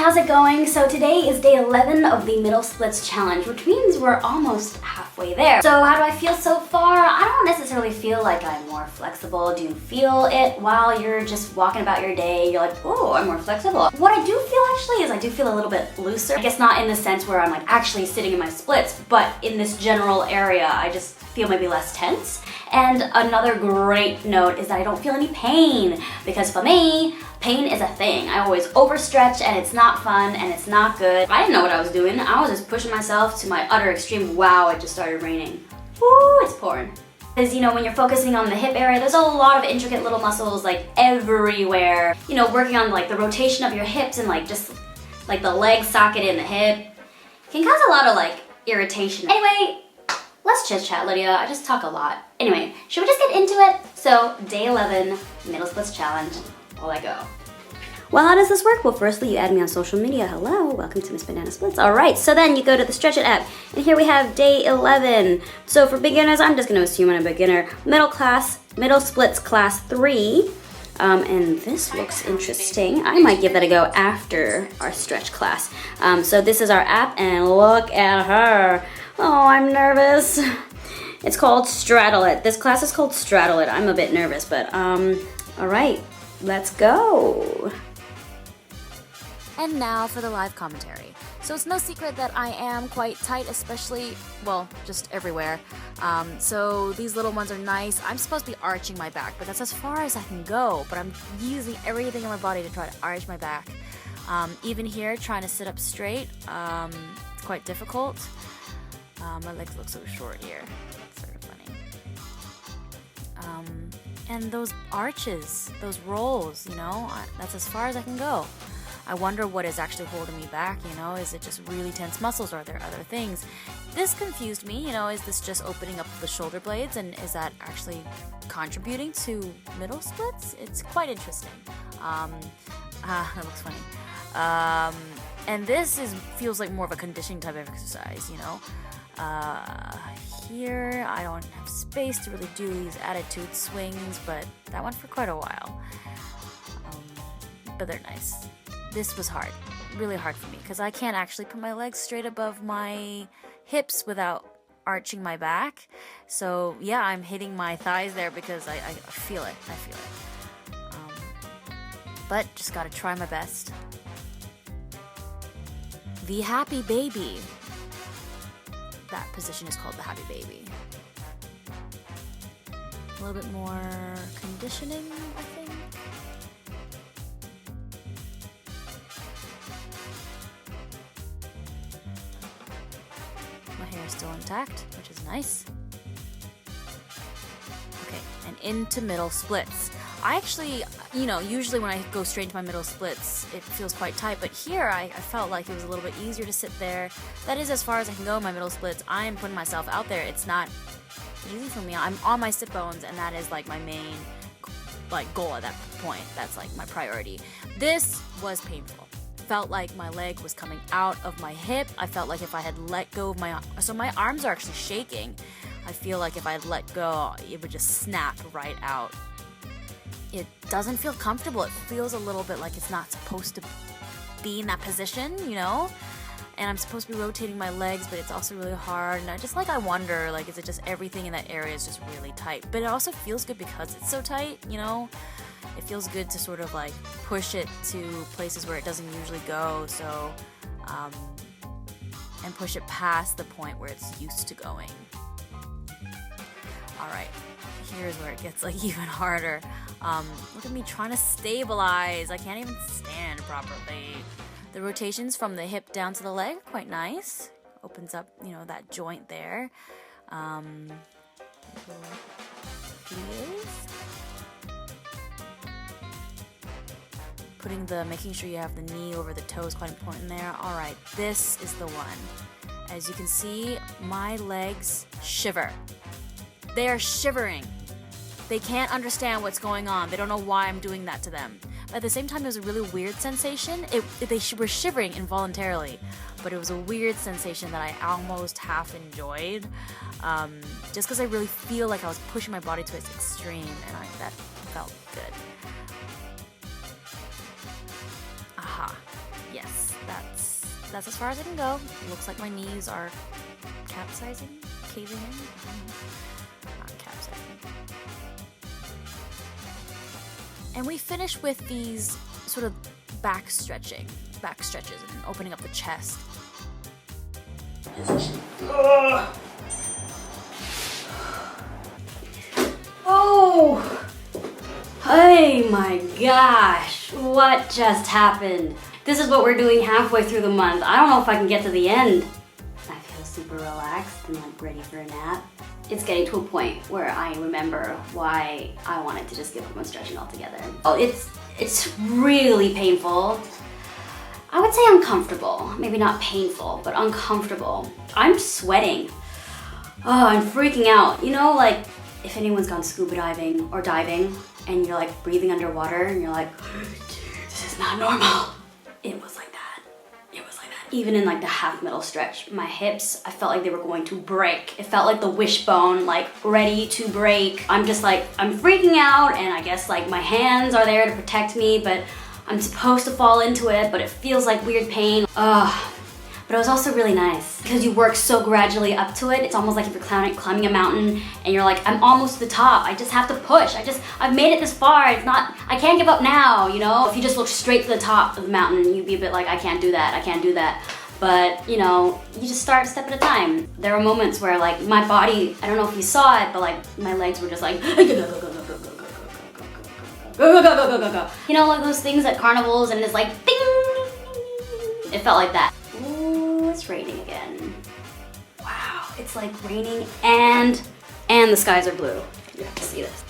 how's it going? So today is day 11 of the middle splits challenge, which means we're almost halfway there. So how do I feel so far? I don't necessarily feel like I'm more flexible. Do you feel it while you're just walking about your day? You're like, oh, I'm more flexible. What I do feel actually is I do feel a little bit looser. I guess not in the sense where I'm like actually sitting in my splits, but in this general area, I just feel maybe less tense. And another great note is that I don't feel any pain, because for me, pain is a thing. I always overstretch and it's not fun and it's not good. I didn't know what I was doing. I was just pushing myself to my utter extreme. Wow, it just started raining. Woo, it's pouring. Because, you know, when you're focusing on the hip area, there's a lot of intricate little muscles like everywhere. You know, working on like the rotation of your hips and like just like the leg socket in the hip can cause a lot of like irritation. Anyway, let's chit chat, Lydia. I just talk a lot. Anyway, should we just get into it? So, day 11, middle splits challenge. I'll let go. Well, how does this work? Well, firstly, you add me on social media. Hello, welcome to Miss Banana Splits. All right, so then you go to the StretchIt app, and here we have day 11. So for beginners, I'm just gonna assume I'm a beginner. Middle splits class 3. And this looks interesting. I might give that a go after our stretch class. So this is our app, and look at her. Oh, I'm nervous. It's called StretchIt. This class is called StretchIt. I'm a bit nervous, but all right, let's go. And now for the live commentary. So it's no secret that I am quite tight, especially, well, just everywhere. So these little ones are nice. I'm supposed to be arching my back, but that's as far as I can go. But I'm using everything in my body to try to arch my back. Even here, trying to sit up straight, it's quite difficult. My legs look so short here. It's sort of funny. And those arches, those rolls, you know, that's as far as I can go. I wonder what is actually holding me back, you know, is it just really tense muscles or are there other things? This confused me, you know, is this just opening up the shoulder blades and is that actually contributing to middle splits? It's quite interesting. That looks funny. And this feels like more of a conditioning type of exercise, you know. Here I don't have space to really do these attitude swings, but that went for quite a while. But they're nice. This was hard, really hard for me, because I can't actually put my legs straight above my hips without arching my back. So yeah, I'm hitting my thighs there because I feel it, but just gotta try my best. The happy baby. That position is called the happy baby. A little bit more conditioning, I think. My hair is still intact, which is nice. Okay, and into middle splits. I actually, you know, usually when I go straight into my middle splits, it feels quite tight, but here I felt like it was a little bit easier to sit there. That is as far as I can go in my middle splits. I am putting myself out there. It's not easy for me. I'm on my sit bones, and that is like my main like goal at that point. That's like my priority. This was painful. Felt like my leg was coming out of my hip. I felt like if I had let go of so my arms are actually shaking. I feel like if I had let go, it would just snap right out. It doesn't feel comfortable. It feels a little bit like it's not supposed to be in that position, you know? And I'm supposed to be rotating my legs, but it's also really hard. And I wonder, like, is it just everything in that area is just really tight? But it also feels good because it's so tight, you know? It feels good to sort of like push it to places where it doesn't usually go, so, and push it past the point where it's used to going. All right, here's where it gets like even harder. Look at me trying to stabilize. I can't even stand properly. The rotations from the hip down to the leg are quite nice. Opens up, you know, that joint there. Making sure you have the knee over the toe is quite important there. All right, this is the one. As you can see, my legs shiver. They are shivering. They can't understand what's going on. They don't know why I'm doing that to them. But at the same time, it was a really weird sensation. They were shivering involuntarily, but it was a weird sensation that I almost half enjoyed, just because I really feel like I was pushing my body to its extreme, and that felt good. Aha, yes. that's as far as I can go. Looks like my knees are capsizing, caving in. Not capsizing. And we finish with these sort of back stretches and opening up the chest. Oh! Oh my gosh, what just happened? This is what we're doing halfway through the month. I don't know if I can get to the end. I feel super relaxed and like ready for a nap. It's getting to a point where I remember why I wanted to just give up on stretching altogether. Oh, it's really painful. I would say uncomfortable. Maybe not painful, but uncomfortable. I'm sweating. Oh, I'm freaking out. You know, like if anyone's gone scuba diving or diving and you're like breathing underwater and you're like, this is not normal. It was like that. It was like that. Even in like the half middle stretch, my hips, I felt like they were going to break. It felt like the wishbone, like ready to break. I'm just like, I'm freaking out, and I guess like my hands are there to protect me, but I'm supposed to fall into it, but it feels like weird pain. But it was also really nice because you work so gradually up to it. It's almost like if you're climbing a mountain and you're like, I'm almost to the top. I just have to push. I've made it this far. I can't give up now, you know? If you just look straight to the top of the mountain, you'd be a bit like, I can't do that, I can't do that. But, you know, you just start a step at a time. There were moments where like my body, I don't know if you saw it, but like my legs were just like, go, go, go, go, go, go, go, go, go, go, go, go, go. You know, like those things at carnivals and it's like, ding! It felt like that. Ooh, it's raining again. Wow, it's like raining and the skies are blue. You have to see this.